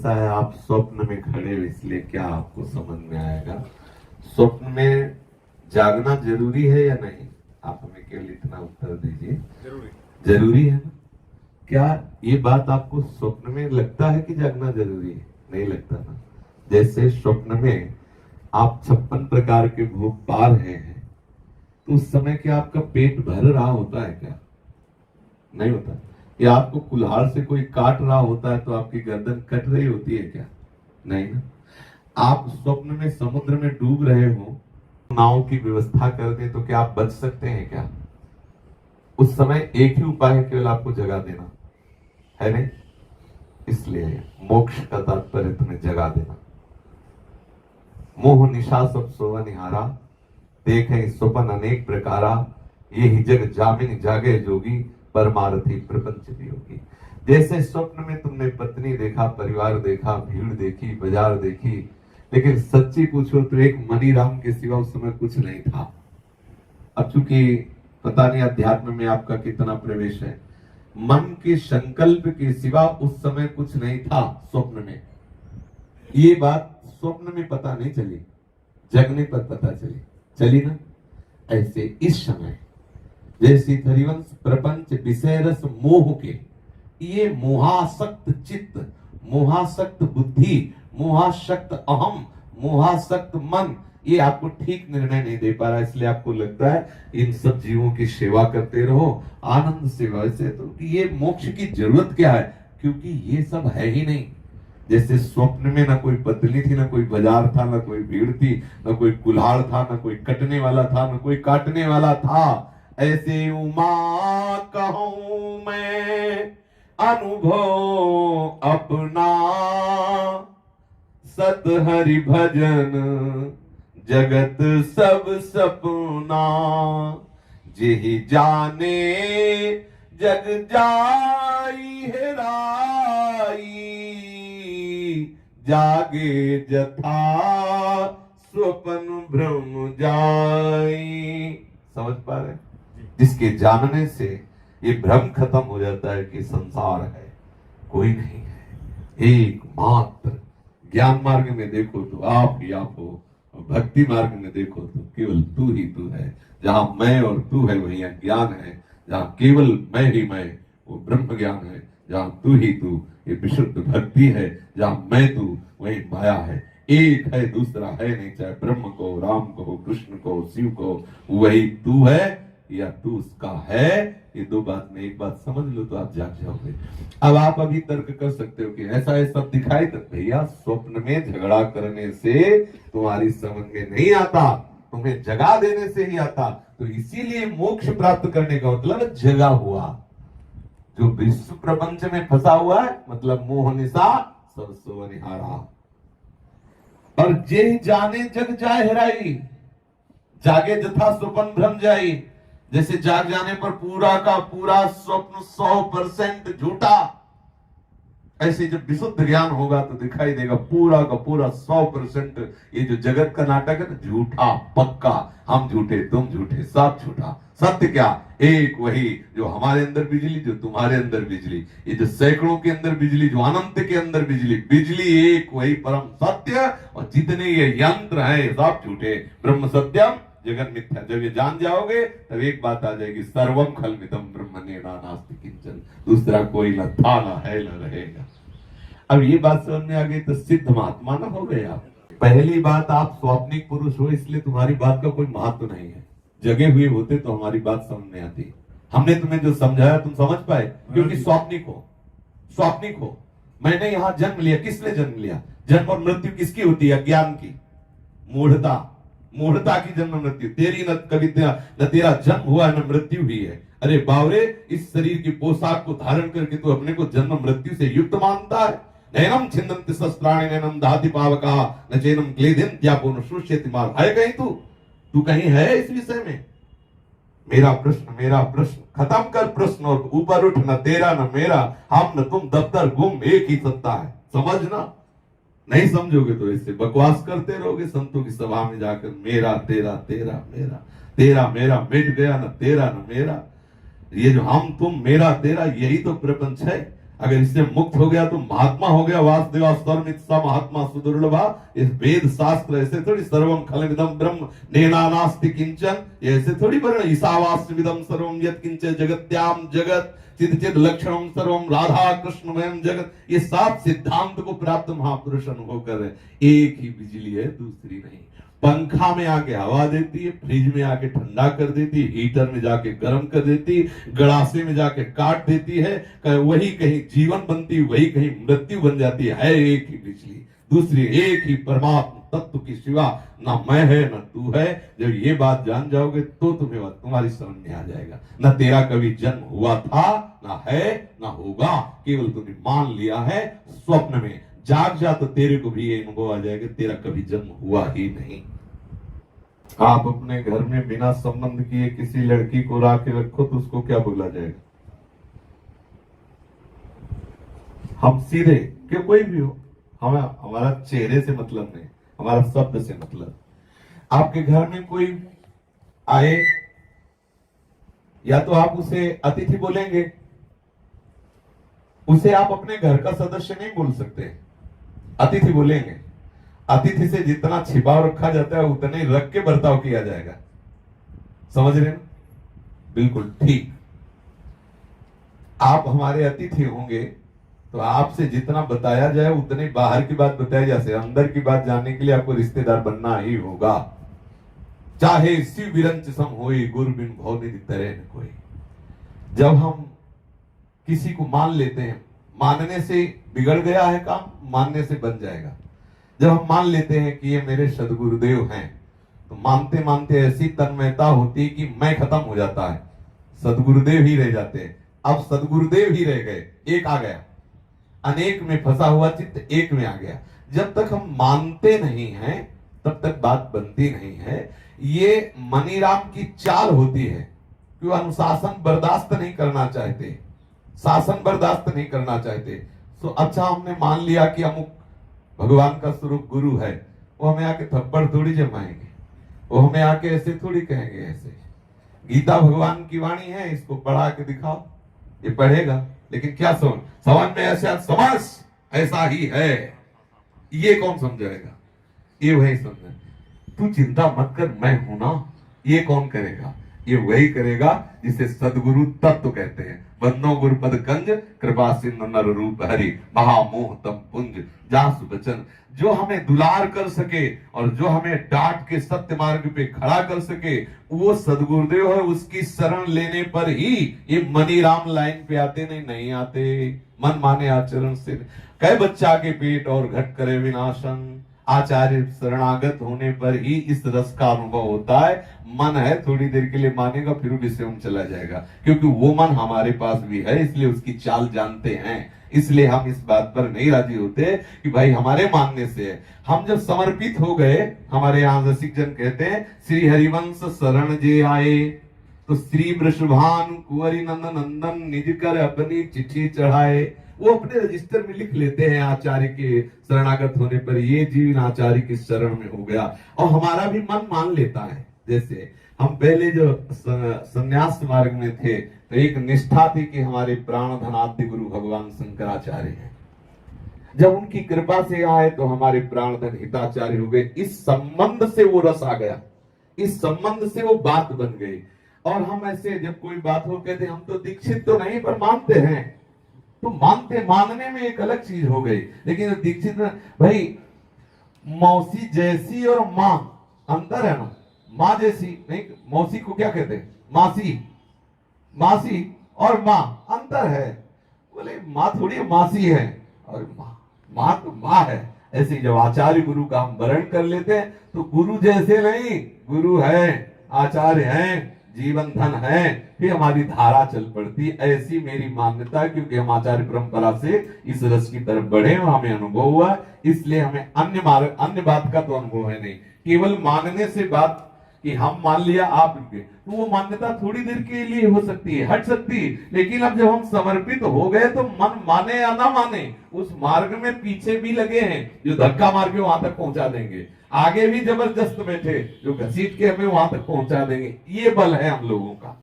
ऐसा है, आप स्वप्न में खड़े हो इसलिए क्या आपको समझ में आएगा। स्वप्न में जागना जरूरी है या नहीं? आप हमें केवल इतना उत्तर दीजिए। जरूरी है ना? क्या ये बात आपको स्वप्न में लगता है कि जागना जरूरी है? नहीं लगता ना। जैसे स्वप्न में आप 56 प्रकार के भोग पा रहे हैं, तो उस समय क्या आपका पेट भर रहा होता है क्या? नहीं होता। या आपको कुल्हाड़ से कोई काट रहा होता है तो आपकी गर्दन कट रही होती है क्या? नहीं ना। आप स्वप्न में समुद्र में डूब रहे हो, नाव की व्यवस्था कर दे तो क्या आप बच सकते हैं क्या? उस समय एक ही उपाय है, केवल आपको जगा देना है। नहीं, इसलिए मोक्ष का तात्पर्य तुम्हें जगा देना। मोह निशा सब सोवा निहारा, देखे स्वपन अनेक प्रकारा, ये ही जग जामिन जागे जोगी, परमारथी प्रपंच वियोगी। जैसे स्वप्न में तुमने पत्नी देखा, परिवार देखा, भीड़ देखी, बाजार देखी, लेकिन सच्ची पूछो तो एक मनीराम के सिवा उस समय कुछ नहीं था। अब चूंकि पता नहीं अध्यात्म में आपका कितना प्रवेश है, मन के संकल्प के सिवा उस समय कुछ नहीं था स्वप्न में। ये बात स्वप्न में पता नहीं चली, जगने पर पता चली ना। ऐसे इस समय जैसे हरिवंश प्रपंच विषय रस मोह के, ये मोहासक्त चित्त, मोहासक्त बुद्धि, मोहासक्त अहम, मोहासक्त मन, ये आपको ठीक निर्णय नहीं दे पा रहा, इसलिए आपको लगता है इन सब जीवों की सेवा करते रहो आनंद से। वैसे तो ये मोक्ष की जरूरत क्या है, क्योंकि ये सब है ही नहीं। जैसे स्वप्न में ना कोई पतली थी, ना कोई बाजार था, ना कोई भीड़ थी, ना कोई कुल्हाड़ था, ना कोई कटने वाला था, ना कोई काटने वाला था, ऐसे उमा कहूं मैं अनुभव अपना, सत हरि भजन जगत सब सपना, जेहि जाने जग जाई हेराई, जागे जथा स्वपन भ्रम जाई। समझ पा रहे? जिसके जानने से ये भ्रम खत्म हो जाता है कि संसार है, कोई नहीं है, एकमात्र। ज्ञान मार्ग में देखो तो आप ही आप हो, भक्ति मार्ग में देखो तो केवल तू ही तू है। जहां मैं और तू है वहीं ज्ञान है, जहां केवल मैं ही मैं वो ब्रह्म ज्ञान है, जहां तू ही तू ये विशुद्ध भक्ति है, जहां मैं तू वही माया है। एक है, दूसरा है नहीं, चाहे ब्रह्म को, राम को, कृष्ण को, शिव को, वही तू है या तू उसका है। ये दो बात में एक बात समझ लो तो आप जाग जाओगे। अब आप अभी तर्क कर सकते हो कि ऐसा है सब दिखाई, तो भैया स्वप्न में झगड़ा करने से तुम्हारी समझ में नहीं आता, तुम्हें जगा देने से ही आता। तो इसीलिए मोक्ष प्राप्त करने का मतलब जगा हुआ। जो विश्व प्रपंच में फंसा हुआ है, मतलब मोह निशा सब सो निहारा, और जे जाने जग जाए हेराई, जागे जथा स्वपन भ्रम जाई। जैसे जाग जाने पर पूरा का पूरा स्वप्न 100% झूठा, ऐसे जब विशुद्ध ज्ञान होगा तो दिखाई देगा पूरा का पूरा 100% ये जो जगत का नाटक है ना, झूठा पक्का। हम झूठे, तुम झूठे, सब झूठा। सत्य क्या? एक वही जो हमारे अंदर बिजली, जो तुम्हारे अंदर बिजली, ये जो सैकड़ों के अंदर बिजली, जो अनंत के अंदर बिजली, बिजली एक वही परम सत्य। और जितने ये यंत्र हैं सब झूठे। ब्रह्म सत्यम जगत मिथ्या। जब ये जान जाओगे तब एक बात आ जाएगी, सर्वम खल्विदम ब्रह्मण्य नास्ति किंचन। दूसरा कोई न था, न है, न रहेगा। अब ये बात समझ में आ गई तो सिद्ध महात्मा न हो गए आप। पहली बात, आप स्वप्निक पुरुष हो इसलिए तुम्हारी बात का कोई महत्व नहीं है। जगे हुए होते तो हमारी बात समझ में आती। हमने तुम्हें जो समझाया तुम समझ पाए, क्योंकि स्वप्निक हो। स्वप्निक हो। मैंने यहां जन्म लिया, किसने जन्म लिया? जन्म और मृत्यु किसकी होती है? अज्ञान की, मूढ़ता, मूढ़ता की जन्म मृत्यु। तेरी न कभी न तेरा जन्म हुआ न मृत्यु हुई है। अरे बावरे, इस शरीर की पोशाक को धारण करके तू अपने को जन्म मृत्यु से युक्त मानता है। नैनम छिन्दन्ति शस्त्राणि नैनम दहति पावकः न चैनम क्लेदन्त्यापो न शुष्यति मार्ग। है कहीं तू कहीं है इस विषय में? मेरा प्रश्न खत्म कर प्रश्न और ऊपर उठ। न तेरा न मेरा, हम न तुम, दफ्तर गुम, एक ही सत्ता है। समझना। नहीं समझोगे तो इससे बकवास करते रहोगे संतों की सभा में जाकर। मेरा तेरा, तेरा मेरा, तेरा मेरा मिट गया, न तेरा न मेरा। ये जो हम तुम मेरा तेरा, यही तो प्रपंच है। अगर इससे मुक्त हो गया तो महात्मा हो गया। वासुदेवा स्वरमित स महात्मा सुदुर्लभा। इस वेद शास्त्र ऐसे थोड़ी सर्वम खलमिदं ब्रह्म नेना नास्ति किंचन, ऐसे थोड़ी वर्ण ईशावास्यमिदं सर्वम यत् किंच जगत्याम जगत चिद चिद लक्षणम सर्वम राधा कृष्णमयम जगत। ये सात सिद्धांत को प्राप्त महापुरुष अनुभव कर रहे हैं। एक ही बिजली है, दूसरी नहीं। पंखा में आके हवा देती है, फ्रिज में आके ठंडा कर देती है, हीटर में जाके गर्म कर देती है, गड़ासे में जाके काट देती है। वही कहीं जीवन बनती, वही कहीं मृत्यु बन जाती है एक ही बिजली। दूसरी एक ही परमात्मा तत्व की सिवा ना मैं है न तू है। जब ये बात जान जाओगे तो तुम्हें तुम्हारी समझ में आ जाएगा। न तेरा कभी जन्म हुआ था, ना है, ना होगा, केवल तुमने मान लिया है। स्वप्न में जाग जा तो तेरे को भी ये अनुभव आ जाएगा, तेरा कभी जन्म हुआ ही नहीं। आप अपने घर में बिना संबंध किए किसी लड़की को ला के रखो तो उसको क्या बोला जाएगा? हम सीधे कि कोई भी हो, हमारा चेहरे से मतलब नहीं, हमारा शब्द से मतलब। आपके घर में कोई आए या तो आप उसे अतिथि बोलेंगे, उसे आप अपने घर का सदस्य नहीं बोल सकते, अतिथि बोलेंगे। अतिथि से जितना छिपाव रखा जाता है उतने ही रख के बर्ताव किया जाएगा। समझ रहे हैं? बिल्कुल ठीक। आप हमारे अतिथि होंगे तो आपसे जितना बताया जाए उतने बाहर की बात बताई जा सके। अंदर की बात जानने के लिए आपको रिश्तेदार बनना ही होगा। चाहे शिव विरंच सम होई गुरु बिन भव निधि तरह न कोई। जब हम किसी को मान लेते हैं, मानने से बिगड़ गया है काम, मानने से बन जाएगा। जब हम मान लेते हैं कि ये मेरे सदगुरुदेव हैं, तो मानते मानते ऐसी तन्मयता होती है कि मैं खत्म हो जाता है, सदगुरुदेव ही रह जाते हैं। अब सदगुरुदेव ही रह गए, एक आ गया। अनेक में फंसा हुआ चित्त एक में आ गया। जब तक हम मानते नहीं हैं तब तक बात बनती नहीं है। ये मनीराम की चाल होती है कि वो अनुशासन बर्दाश्त नहीं करना चाहते, शासन बर्दाश्त नहीं करना चाहते। तो अच्छा हमने मान लिया कि अमुक भगवान का स्वरूप गुरु है, वो हमें आके थप्पड़ थोड़ी जमाएंगे, वो हमें आके ऐसे थोड़ी कहेंगे। ऐसे गीता भगवान की वाणी है, इसको पढ़ा के दिखाओ, ये पढ़ेगा, लेकिन क्या समझ में ऐसा समझ ऐसा ही है, ये कौन समझाएगा? ये वही समझे। तू चिंता मत कर, मैं हूं ना, ये कौन करेगा? ये वही करेगा जिसे सदगुरु तत्व कहते हैं। बंदो गुरुपद कंज कृपा सिंधु नर रूप हरि महामोह तम पुंज जासु बचन। जो हमें दुलार कर सके और जो हमें डांट के सत्य मार्ग पे खड़ा कर सके वो सदगुरुदेव है। उसकी शरण लेने पर ही ये मनीराम लाइन पे आते, नहीं आते। मन माने आचरण से कई बच्चा के पेट और घट करे विनाशन। आचार्य शरणागत होने पर ही इस रस का अनुभव होता है। मन है थोड़ी देर के लिए मानेगा, फिर विषय में चला जाएगा, क्योंकि वो मन हमारे पास भी है, इसलिए उसकी चाल जानते हैं। इसलिए हम इस बात पर नहीं राजी होते कि भाई हमारे मानने से है। हम जब समर्पित हो गए, हमारे यहाँ रसिक जन कहते हैं श्री हरिवंश शरण जे आए, तो श्री वृषभान कुंवरी नंदन नंदन निज कर अपनी चिट्ठी चढ़ाए। वो अपने रजिस्टर में लिख लेते हैं आचार्य के शरणागत होने पर ये जीवन आचार्य के शरण में हो गया। और हमारा भी मन मान लेता है। जैसे हम पहले जो संन्यास मार्ग में थे तो एक निष्ठा थी कि हमारे प्राण धनाद्य गुरु भगवान शंकराचार्य हैं। जब उनकी कृपा से आए तो हमारे प्राण धन हिताचार्य हो गए। इस संबंध से वो रस आ गया, इस संबंध से वो बात बन गई। और हम ऐसे जब कोई बात हो कहते हम तो दीक्षित तो नहीं पर मानते हैं, तो मानने में एक अलग चीज हो गई। लेकिन दीक्षित में भाई मौसी जैसी और माँ अंतर है ना। माँ जैसी नहीं, मौसी को क्या कहते हैं? मासी। मासी और माँ अंतर है। बोले माँ थोड़ी मासी है और माँ तो माँ है। ऐसे जब आचार्य गुरु का हम वर्ण कर लेते हैं तो गुरु जैसे नहीं, गुरु है, आचार्य हैं, जीवन धन है, फिर हमारी धारा चल पड़ती। ऐसी मेरी मान्यता, क्योंकि हम आचार्य परंपरा से इस रस की तरफ बढ़े और हमें अनुभव हुआ, इसलिए हमें अन्य बात का तो अनुभव है नहीं। केवल मानने से बात कि हम मान लिया आप उनके, तो वो मान्यता थोड़ी देर के लिए हो सकती है, हट सकती है। लेकिन अब जब हम समर्पित हो गए तो मन माने या ना माने, उस मार्ग में पीछे भी लगे हैं जो धक्का मार के वहां तक पहुंचा देंगे, आगे भी जबरदस्त बैठे जो घसीट के हमें वहां तक पहुंचा देंगे। ये बल है हम लोगों का।